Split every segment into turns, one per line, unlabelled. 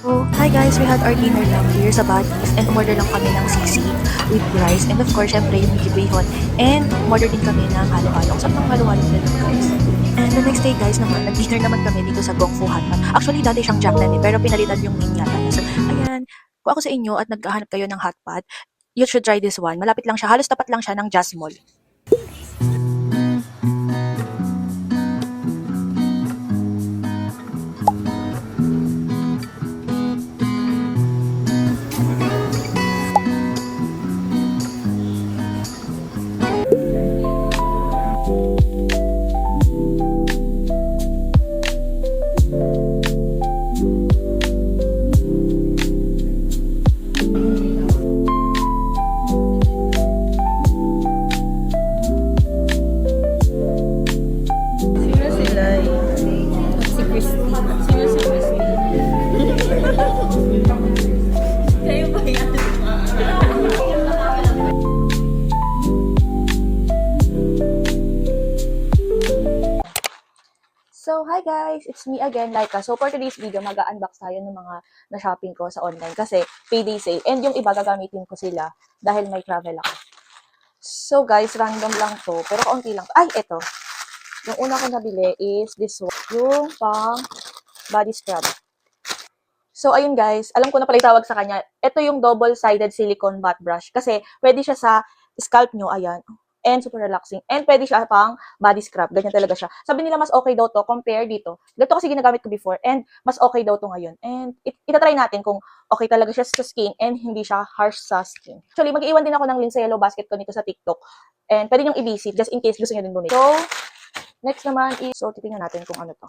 So, hi guys, we had our dinner lang here sa Buddies and umorder lang kami ng sisig with rice and of course, syempre yung gibihon and umorder din kami ng halo-halo. Ang sarap ng halo-halo nila guys. And the next day guys naman, nag-dinner naman kami dito sa Gong Fu Hotpot. Actually, dati siyang Jiangnan pero pinalitan yung name yata niya. So, ayan, kung ako sa inyo at naghahanap kayo ng hotpot, you should try this one. Malapit lang siya, halos tapat lang siya ng Jazz Mall.
Sino sila eh? Si Christine. Sino si Christine? Kayo ba yan?
So, hi guys! It's me again, Laika. So, for today's video, mag-unbox tayo ng mga na-shopping ko sa online kasi payday sale. And yung iba, gagamitin ko sila dahil may travel ako. So, guys, random lang to. Pero kaunti lang. Ay, eto. Yung una kong nabili is this one. Yung pang body scrub. So, ayun guys. Alam ko na pala itawag sa kanya. Ito yung double-sided silicone matte brush. Kasi, pwede siya sa scalp nyo. Ayan. And super relaxing. And pwede siya pang body scrub. Ganyan talaga siya. Sabi nila mas okay daw to compare dito. Ganito kasi ginagamit ko before. And mas okay daw to ngayon. And itatry natin kung okay talaga siya sa skin and hindi siya harsh sa skin. Actually, mag-iwan din ako ng link sa yellow basket ko nito sa TikTok. And pwede nyo i-visit just in case gusto nyo din donate. So, next naman is, so titingnan natin kung ano to.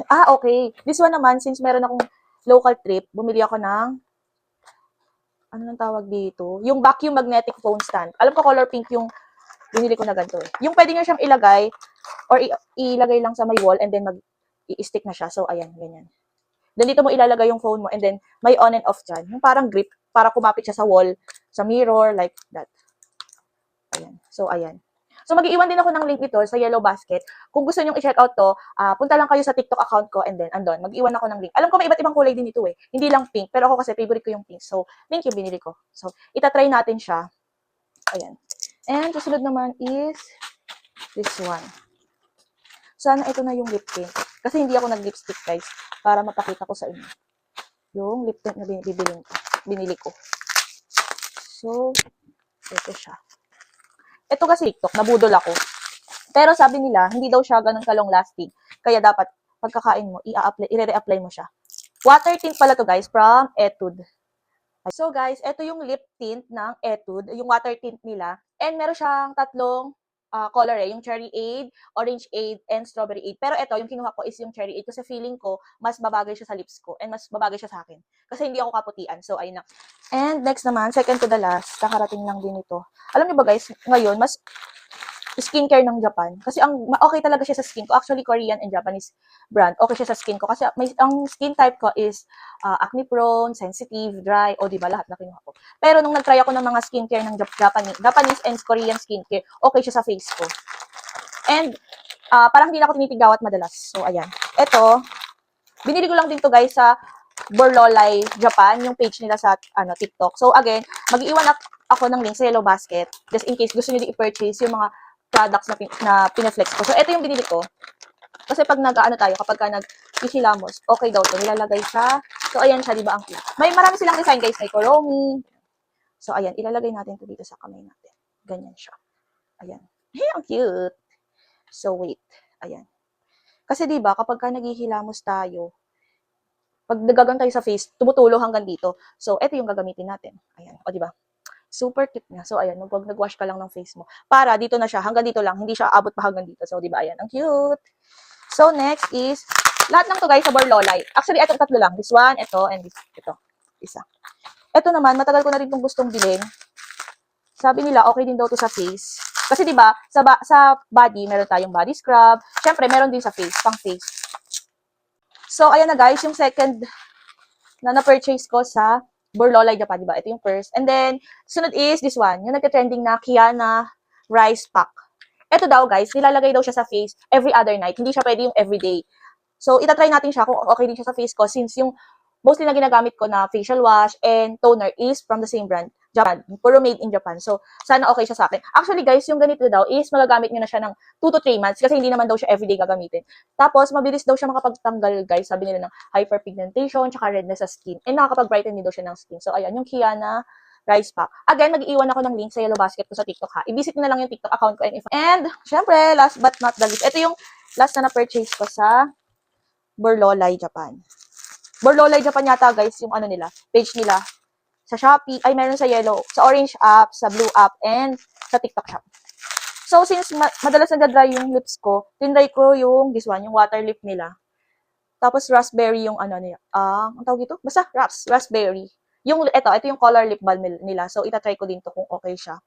Ah, okay. This one naman, since meron akong local trip, bumili ako ng ano nang tawag dito? Yung vacuum magnetic phone stand. Alam ko color pink yung binili ko na ganito eh. Yung pwede nyo siyang ilagay or ilagay lang sa may wall and then i-stick na siya. So, ayan, ganyan. Then dito mo ilalagay yung phone mo and then may on and off dyan. Yung parang grip para kumapit siya sa wall, sa mirror, like that. Ayan. So, ayan. So, mag-iwan din ako ng link nito sa yellow basket. Kung gusto nyo i-check out to, punta lang kayo sa TikTok account ko and then andon, mag-iwan ako ng link. Alam ko may iba't ibang kulay din ito eh. Hindi lang pink, pero ako kasi favorite ko yung pink. So, pink yung binili ko. So, itatry natin siya. Ayan. And susunod naman is this one. Sana ito na yung lip tint. Kasi hindi ako nag-lipstick guys, para mapakita ko sa inyo. Yung lip tint na binili ko. So, ito siya. Ito kasi TikTok, nabudol ako. Pero sabi nila, hindi daw siya ganun ka-long lasting. Kaya dapat, pagkakain mo, i-re-apply mo siya. Water tint pala to guys, from Etude. So guys, ito yung lip tint ng Etude, yung water tint nila. And meron siyang tatlong color eh, yung Cherry Aid, Orange Aid, and Strawberry Aid. Pero ito, yung kinuha ko is yung Cherry Aid kasi feeling ko, mas babagay siya sa lips ko and mas babagay siya sa akin. Kasi hindi ako kaputian. So, ayun na. And next naman, second to the last, kakarating lang din ito. Alam niyo ba guys, ngayon, mas skincare ng Japan. Kasi okay talaga siya sa skin ko. Actually, Korean and Japanese brand. Okay siya sa skin ko. Kasi ang skin type ko is acne prone, sensitive, dry. O, diba? Lahat na kinuha ko. Pero nung nag-try ako ng mga skincare ng Japanese and Korean skincare, okay siya sa face ko. And, parang hindi na ako tinitigawat madalas. So, ayan. Ito, binili ko lang din to guys sa Borlolay Japan, yung page nila sa TikTok. So, again, mag-iwan ako ng link sa yellow basket just in case gusto niyo i-purchase yung mga products na pinaflex ko. So, ito yung binili ko. Kasi pag tayo, kapag ka nag-ishilamos, okay daw to. Nilalagay siya. So, ayan siya, di ba ang cute? May marami silang design, guys. May Kuromi. So, ayan. Ilalagay natin to dito sa kamay natin. Ganyan siya. Ayan. Hey, ang cute. So, wait. Ayan. Kasi, di ba, kapag ka naghihilamos tayo, pag nagagang tayo sa face, tumutulo hanggang dito. So, ito yung gagamitin natin. Ayan. O, di ba? Super cute niya. So, ayan, pag nag-wash ka lang ng face mo. Para, dito na siya. Hanggang dito lang. Hindi siya abot pa hanggang dito. So, di ba, ayan. Ang cute. So, next is, lahat ng to guys sa Borlolay. Actually, itong tatlo lang. This one, ito, and ito. Isa. Ito naman, matagal ko na rin itong gustong bilhin. Sabi nila, okay din daw to sa face. Kasi, di ba, sa body, meron tayong body scrub. Siyempre, meron din sa face, pang face. So, ayan na guys, yung second na na-purchase ko sa Borlolay Japan, diba? Ito yung first. And then, sunod is this one. Yung nagka-trending na Kiana Rice Pack. Ito daw, guys, nilalagay daw siya sa face every other night. Hindi siya pwede yung everyday. So, itatry natin siya kung okay din siya sa face ko since yung mostly na ginagamit ko na facial wash and toner is from the same brand, Japan. Puro made in Japan. So, sana okay siya sa akin. Actually, guys, yung ganito daw is magagamit nyo na siya ng 2 to 3 months kasi hindi naman daw siya everyday gagamitin. Tapos, mabilis daw siya makapagtanggal, guys. Sabi nila ng hyperpigmentation, tsaka redness sa skin. And nakakapag-brighten din daw siya ng skin. So, ayan, yung Kiana Rice Pack. Again, mag-iiwan ako ng link sa Yellow Basket ko sa TikTok, ha. I-visit nyo na lang yung TikTok account ko. And, syempre, last but not the least, ito yung last na na-purchase ko sa Borlolay, Japan. Borlolay Japan yata, guys, yung ano nila, page nila. Sa Shopee, ay meron sa Yellow, sa Orange app, sa Blue app, and sa TikTok shop. So, since madalas nagda-dry yung lips ko, tinry ko yung this one, yung water lip nila. Tapos, raspberry yung ano nila. Ang tawag ito? Basta, raspberry. Ito yung color lip balm nila. So, itatry ko din to kung okay siya.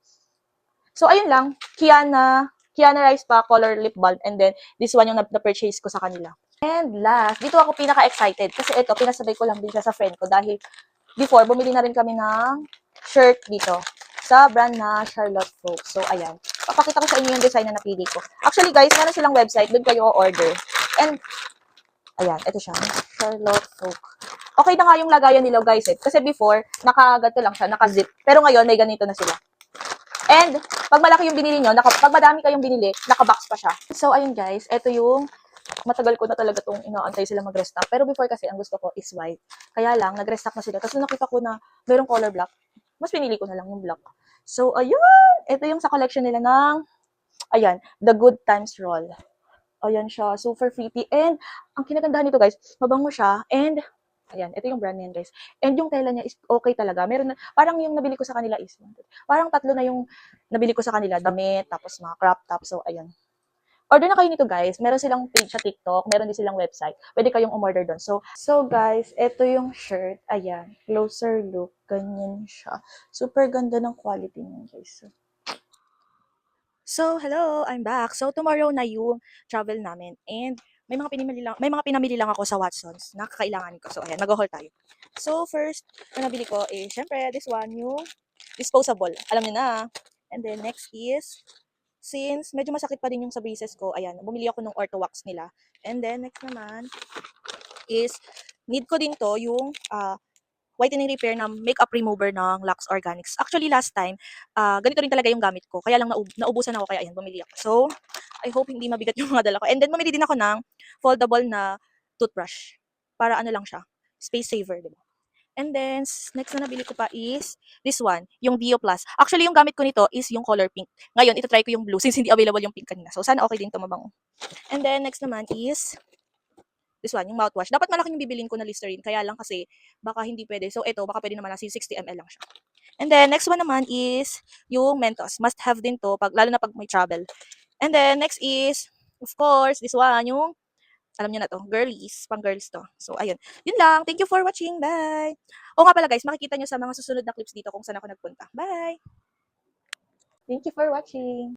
So, ayun lang. Kiana Rice pa, color lip balm. And then, this one yung na-purchase ko sa kanila. And last, dito ako pinaka-excited. Kasi ito, pinasabay ko lang din siya sa friend ko. Dahil, before, bumili na rin kami ng shirt dito. Sa brand na Charlotte Folk. So, ayan. Papakita ko sa inyo yung design na napili ko. Actually, guys, meron silang website. Doon kayo order. And, ayan, ito siya. Charlotte Folk. Okay na nga yung lagayan nila, guys. Kasi before, nakaganto lang siya, naka-zip. Pero ngayon, may ganito na sila. And, pag malaki yung binili nyo, pag madami kayong binili, naka-box pa siya. So, ayun guys, ito yung matagal ko na talaga itong inaantay sila mag-restock. Pero before kasi, ang gusto ko is white. Kaya lang, nag-restock na sila. Tapos nakita ko na mayroong color black. Mas pinili ko na lang yung black. So, ayun! Ito yung sa collection nila ng, ayan, The Good Times Roll. Ayan siya, super pretty. And, ang kinagandahan nito guys, mabango siya. And, ayan, ito yung brand niyan guys. And yung tela niya is okay talaga. Meron na, parang yung nabili ko sa kanila is, parang 3 na yung nabili ko sa kanila. Damit, tapos mga crop top. So, ayan. Order na kayo nito guys. Meron silang page sa TikTok. Meron din silang website. Pwede kayong umorder doon. So guys, ito yung shirt. Ayan. Closer look. Ganyan siya. Super ganda ng quality niya guys. So, hello, I'm back. So, tomorrow na yung travel namin. And may mga pinamili lang ako sa Watsons na kakailanganin ko. So, ayan, mag-haul tayo. So, first, na nabili ko is, syempre, this one, yung disposable. Alam niyo na. And then, next is, since medyo masakit pa din yung sa braces ko, ayan, bumili ako ng Orthowax nila. And then, next naman, is, need ko din to, yung, whitening repair na makeup remover ng Lux Organics. Actually, last time, ganito rin talaga yung gamit ko. Kaya lang naubusan ako, kaya ayan, bumili ako. So, I hope hindi mabigat yung mga dala ko. And then, bumili din ako ng foldable na toothbrush. Para ano lang siya, space saver, diba? And then, next na nabili ko pa is this one, yung Dio Plus. Actually, yung gamit ko nito is yung color pink. Ngayon, itatry ko yung blue since hindi available yung pink kanina. So, sana okay din ito mabango. And then, next naman is this one, yung mouthwash. Dapat malaki yung bibilin ko na Listerine. Kaya lang kasi, baka hindi pwede. So, ito, baka pwede naman na 60 ml lang siya. And then, next one naman is yung Mentos. Must have din to, lalo na pag may travel. And then, next is, of course, this one, yung, alam niyo na to, girlies, pang girls to. So, ayun. Yun lang. Thank you for watching. Bye! O nga pala guys, makikita nyo sa mga susunod na clips dito kung saan ako nagpunta. Bye! Thank you for watching.